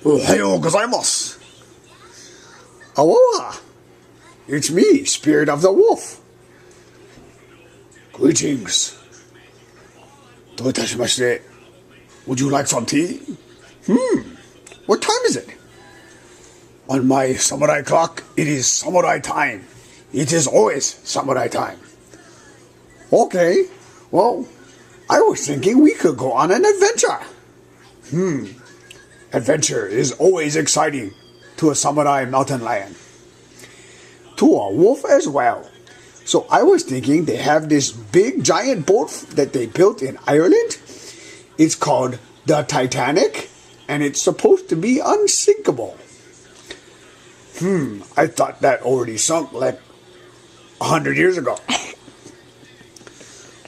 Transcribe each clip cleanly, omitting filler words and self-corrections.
Ohayou gozaimasu. Aloha. It's me, Spirit of the Wolf. Greetings. Doitashimashite. Would you like some tea? What time is it? On my samurai clock, it is samurai time. It is always samurai time. Okay, well, I was thinking we could go on an adventure. Adventure is always exciting to a samurai mountain lion. To a wolf as well. So I was thinking they have this big giant boat that they built in Ireland. It's called the Titanic, and it's supposed to be unsinkable. I thought that already sunk like 100 years ago.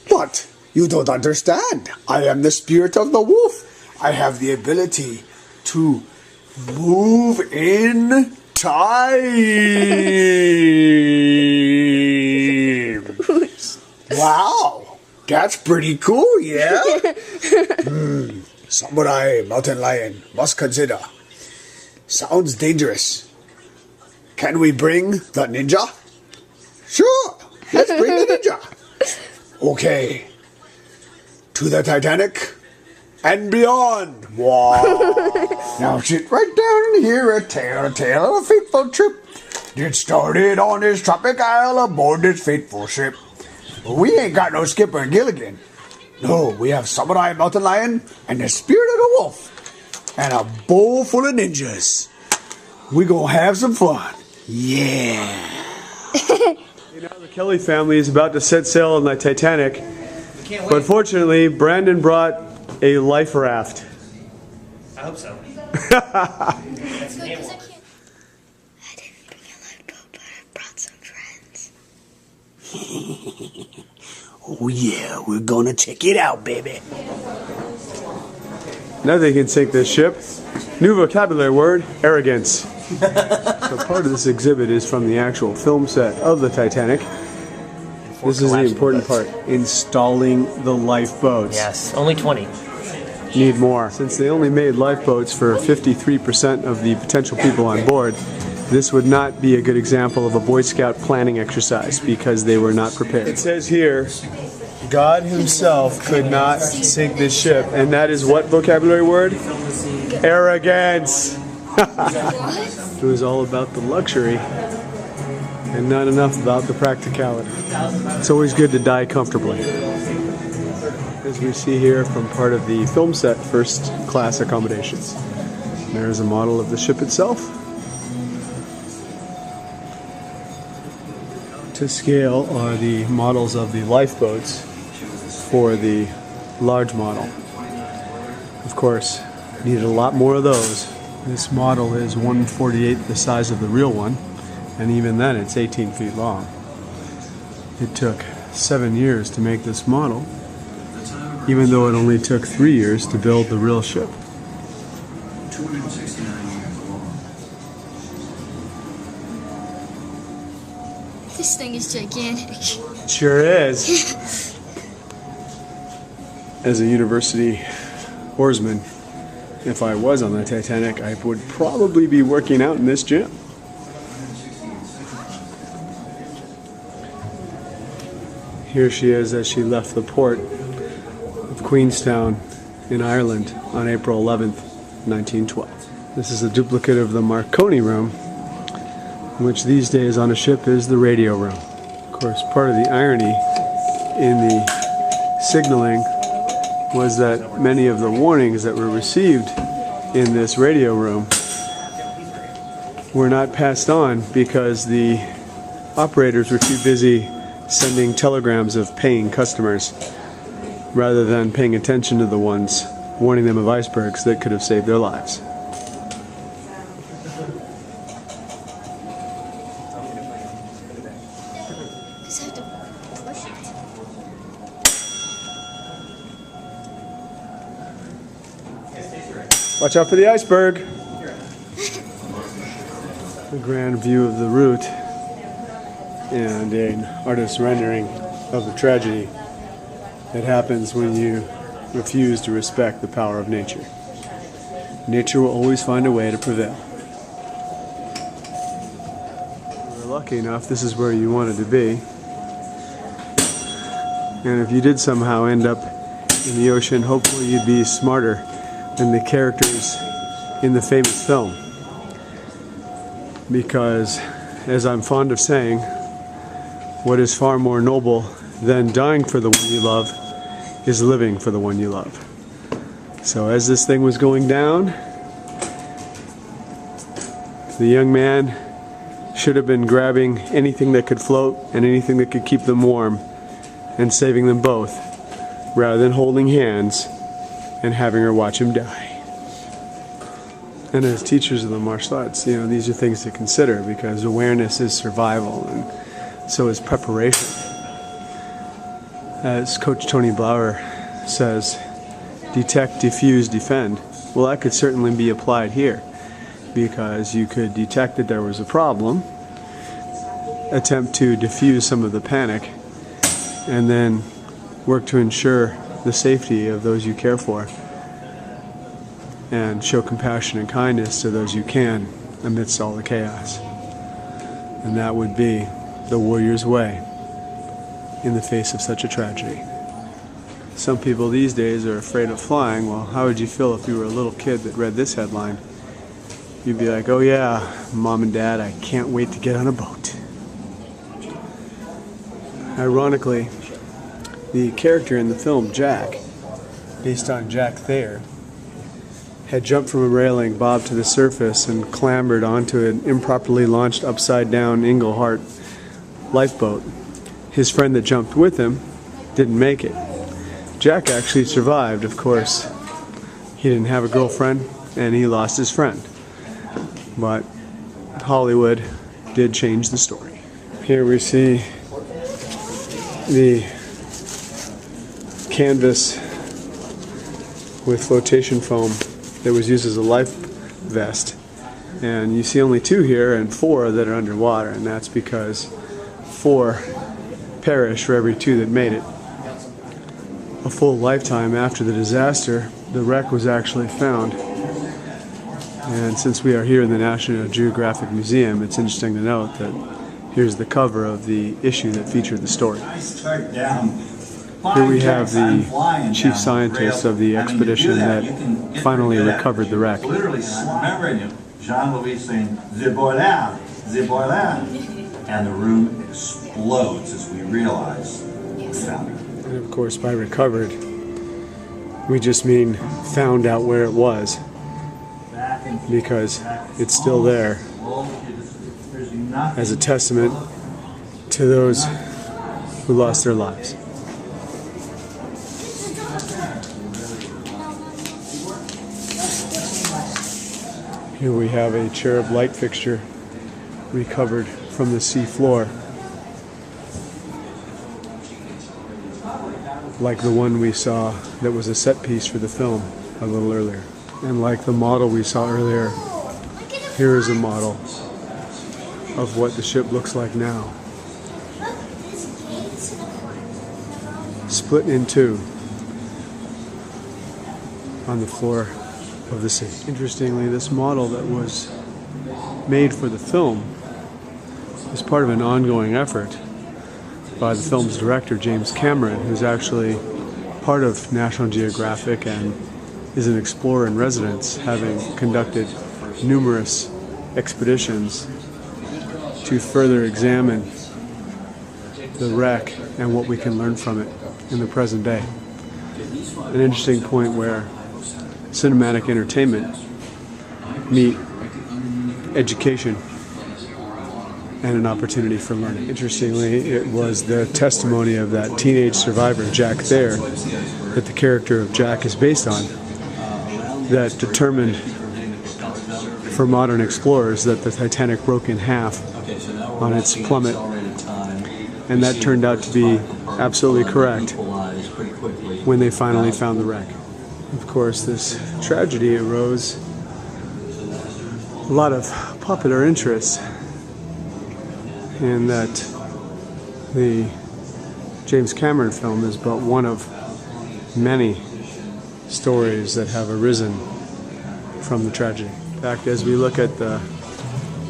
But you don't understand. I am the spirit of the wolf. I have the ability to move in time. Wow, that's pretty cool, yeah? Samurai mountain lion must consider. Sounds dangerous. Can we bring the ninja? Sure, let's bring the ninja. Okay, to the Titanic and beyond. Wow. Now sit right down and hear a tale of a fateful trip. Get started on this tropic isle aboard this fateful ship. But we ain't got no Skipper and Gilligan. No, we have Samurai Mountain Lion and the Spirit of the Wolf. And a bowl full of ninjas. We gonna have some fun. Yeah. Now the Kelly family is about to set sail on the Titanic. But fortunately, Brandon brought a life raft. I hope so. I didn't bring a lifeboat, but I brought some friends. Oh yeah, we're gonna check it out, baby. Now they can sink this ship. New vocabulary word, arrogance. So part of this exhibit is from the actual film set of the Titanic. This is the important part, installing the lifeboats. Yes, only 20. Need more. Since they only made lifeboats for 53% of the potential people on board, this would not be a good example of a Boy Scout planning exercise because they were not prepared. It says here, God himself could not sink this ship, and that is what vocabulary word? Arrogance. It was all about the luxury and not enough about the practicality. It's always good to die comfortably. As we see here from part of the film set first class accommodations. There's a model of the ship itself. To scale are the models of the lifeboats for the large model. Of course, needed a lot more of those. This model is 1/48 the size of the real one, and even then it's 18 feet long. It took 7 years to make this model, even though it only took 3 years to build the real ship. 269 years long. This thing is gigantic. It sure is. As a university oarsman, if I was on the Titanic, I would probably be working out in this gym. Here she is as she left the port of Queenstown in Ireland on April 11th, 1912. This is a duplicate of the Marconi room, which these days on a ship is the radio room. Of course, part of the irony in the signaling was that many of the warnings that were received in this radio room were not passed on because the operators were too busy sending telegrams of paying customers rather than paying attention to the ones warning them of icebergs that could have saved their lives. Just have to push it. Watch out for the iceberg! A grand view of the route and an artist's rendering of the tragedy that happens when you refuse to respect the power of nature. nature will always find a way to prevail. We're lucky enough, this is where you wanted to be. And if you did somehow end up in the ocean, hopefully you'd be smarter than the characters in the famous film. Because, as I'm fond of saying, what is far more noble than dying for the one you love is living for the one you love. So as this thing was going down, the young man should have been grabbing anything that could float and anything that could keep them warm and saving them both, rather than holding hands and having her watch him die. And as teachers of the martial arts, you know, these are things to consider, because awareness is survival and so is preparation. As Coach Tony Blauer says, detect, diffuse, defend. Well, that could certainly be applied here, because you could detect that there was a problem, attempt to diffuse some of the panic, and then work to ensure the safety of those you care for, and show compassion and kindness to those you can amidst all the chaos. And that would be the warrior's way in the face of such a tragedy. Some people these days are afraid of flying. Well, how would you feel if you were a little kid that read this headline? You'd be like, oh yeah, Mom and Dad, I can't wait to get on a boat. Ironically, the character in the film, Jack, based on Jack Thayer, had jumped from a railing, bobbed to the surface, and clambered onto an improperly launched upside-down Englehart lifeboat. His friend that jumped with him didn't make it. Jack actually survived, of course. He didn't have a girlfriend, and he lost his friend. But Hollywood did change the story. Here we see the canvas with flotation foam that was used as a life vest, and you see only 2 here and 4 that are underwater, and that's because 4 perish for every 2 that made it. A full lifetime after the disaster, the wreck was actually found, and since we are here in the National Geographic Museum, it's interesting to note that here's the cover of the issue that featured the story. Here we have the chief scientist of the expedition that finally recovered the wreck. Literally, remember Jean-Louis saying, "The boiler, the boiler," and the room explodes as we realize we found it. And of course, by recovered, we just mean found out where it was, because it's still there as a testament to those who lost their lives. Here we have a cherub light fixture recovered from the sea floor, like the one we saw that was a set piece for the film a little earlier. And like the model we saw earlier, here is a model of what the ship looks like now. Split in 2 on the floor of the sea. Interestingly, this model that was made for the film is part of an ongoing effort by the film's director, James Cameron, who's actually part of National Geographic and is an explorer in residence, having conducted numerous expeditions to further examine the wreck and what we can learn from it in the present day. An interesting point where cinematic entertainment meet education and an opportunity for learning. Interestingly, it was the testimony of that teenage survivor, Jack Thayer, that the character of Jack is based on, that determined for modern explorers that the Titanic broke in half on its plummet, and that turned out to be absolutely correct when they finally found the wreck. Of course, this tragedy arose a lot of popular interest in that the James Cameron film is but one of many stories that have arisen from the tragedy. In fact, as we look at the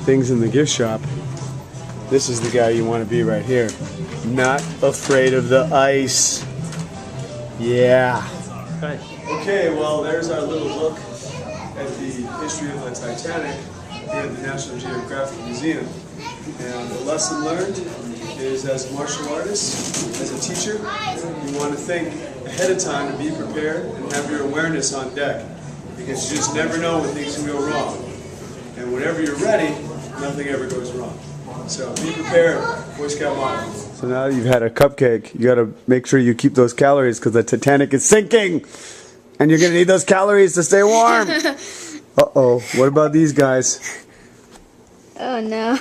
things in the gift shop, this is the guy you want to be right here. Not afraid of the ice. Yeah. Right. Okay, well, there's our little look at the history of the Titanic here at the National Geographic Museum. And the lesson learned is, as martial artists, as a teacher, you want to think ahead of time to be prepared and have your awareness on deck, because you just never know when things can go wrong. And whenever you're ready, nothing ever goes wrong. So be prepared, Boy Scout motto. So now that you've had a cupcake, you got to make sure you keep those calories, because the Titanic is sinking, and you're going to need those calories to stay warm. Uh-oh, what about these guys? Oh no.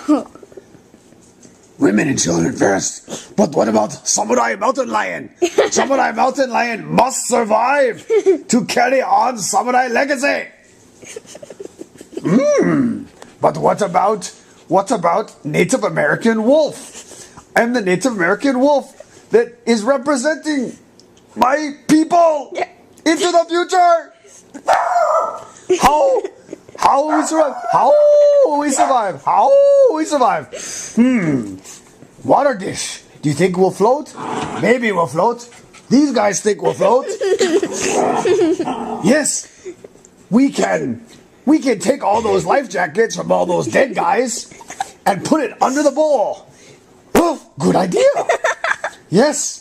Women and children first. But what about Samurai Mountain Lion? Samurai Mountain Lion must survive to carry on Samurai legacy. But what about Native American wolf? I'm the Native American wolf that is representing my people into the future. How will we survive? How will we survive? How will we survive? Water dish. Do you think we'll float? Maybe we'll float. These guys think we'll float. Yes, we can. We can take all those life jackets from all those dead guys and put it under the bowl. Oh, good idea. Yes.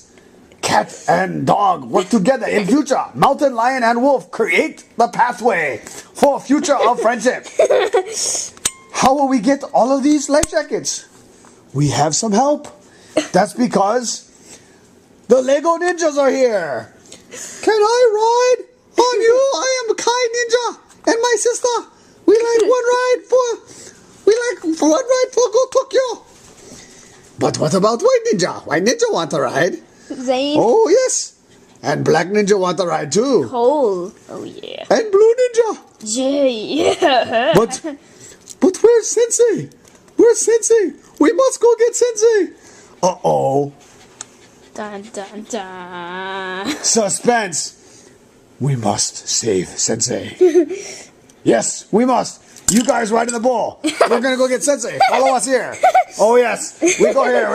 Cat and dog work together in future. Mountain lion and wolf create the pathway for a future of friendship. How will we get all of these life jackets? We have some help. That's because the Lego ninjas are here. Can I ride on you? I am Kai Ninja and my sister. We like one ride for Go Tokyo. But what about White Ninja? White Ninja want to ride. Zane. Oh, yes. And Black Ninja want to ride too. Cole. Oh, yeah. And Blue Ninja. Yeah. But where's Sensei? Where's Sensei? We must go get Sensei. Uh-oh. Dun, dun, dun. Suspense. We must save Sensei. Yes, we must. You guys ride in the ball. We're going to go get Sensei. Follow us here. Oh, yes. We go here.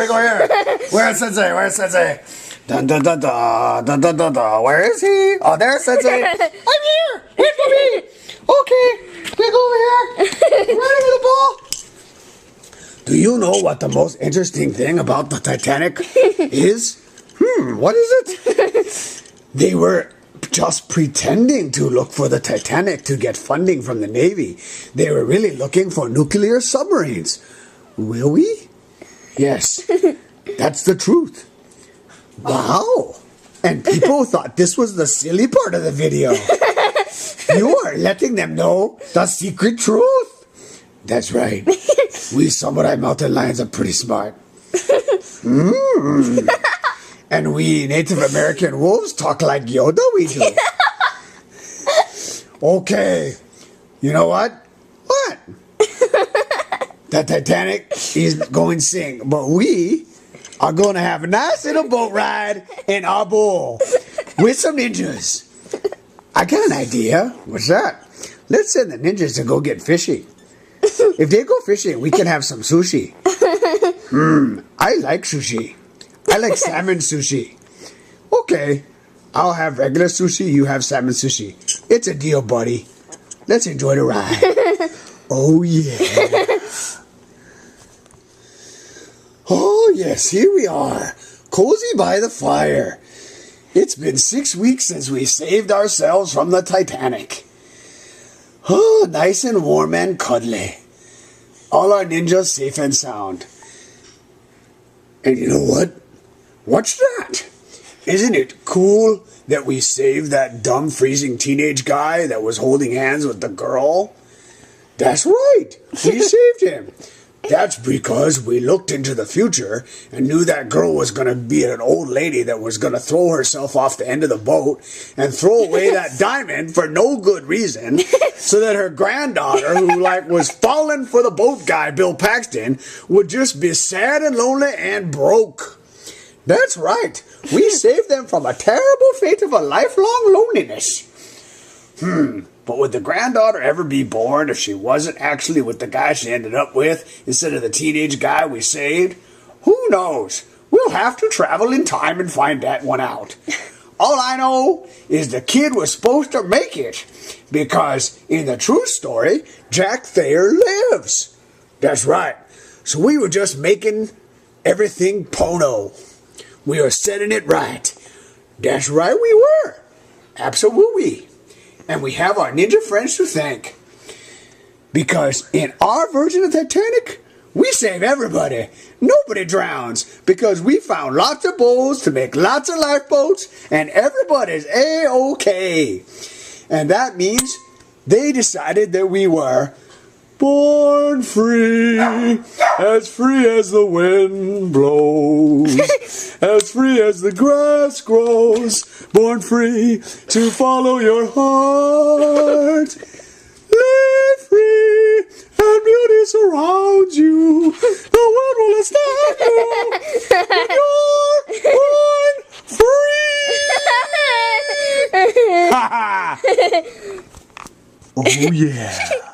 Where's Sensei? Dun, dun, dun, dun, dun, dun, dun, dun. Where is he? Oh, there's Sensei. I'm here. Wait for me. Okay. We go over here. Right over the ball. Do you know what the most interesting thing about the Titanic is? What is it? They were just pretending to look for the Titanic to get funding from the Navy. They were really looking for nuclear submarines. Will we? Yes, that's the truth. Wow. And people thought this was the silly part of the video. You are letting them know the secret truth. That's right. We Samurai Mountain Lions are pretty smart. And we Native American wolves talk like Yoda, we do. Okay. You know what? What? The Titanic is going to sink, but we are going to have a nice little boat ride in our bowl with some ninjas. I got an idea. What's that? Let's send the ninjas to go get fishing. If they go fishing, we can have some sushi. I like sushi. I like salmon sushi. Okay, I'll have regular sushi, you have salmon sushi. It's a deal, buddy. Let's enjoy the ride. Oh, yeah. Oh, yes, here we are. Cozy by the fire. It's been 6 weeks since we saved ourselves from the Titanic. Oh, nice and warm and cuddly. All our ninjas safe and sound. And you know what? What's that? Isn't it cool that we saved that dumb freezing teenage guy that was holding hands with the girl? That's right. We saved him. That's because we looked into the future and knew that girl was going to be an old lady that was going to throw herself off the end of the boat and throw away that diamond for no good reason, so that her granddaughter, who was falling for the boat guy, Bill Paxton, would just be sad and lonely and broke. That's right. We saved them from a terrible fate of a lifelong loneliness. But would the granddaughter ever be born if she wasn't actually with the guy she ended up with instead of the teenage guy we saved? Who knows? We'll have to travel in time and find that one out. All I know is the kid was supposed to make it, because in the true story, Jack Thayer lives. That's right. So we were just making everything Pono. We were setting it right. That's right, we were. Absolutely. And we have our ninja friends to thank. Because in our version of Titanic, we save everybody. Nobody drowns, because we found lots of bowls to make lots of lifeboats, and everybody's A-OK. And that means they decided that we were born free as the wind blows, as free as the grass grows, born free to follow your heart. Live free and beauty surrounds you. The world will astound you when you're born free. Ha ha! Oh yeah.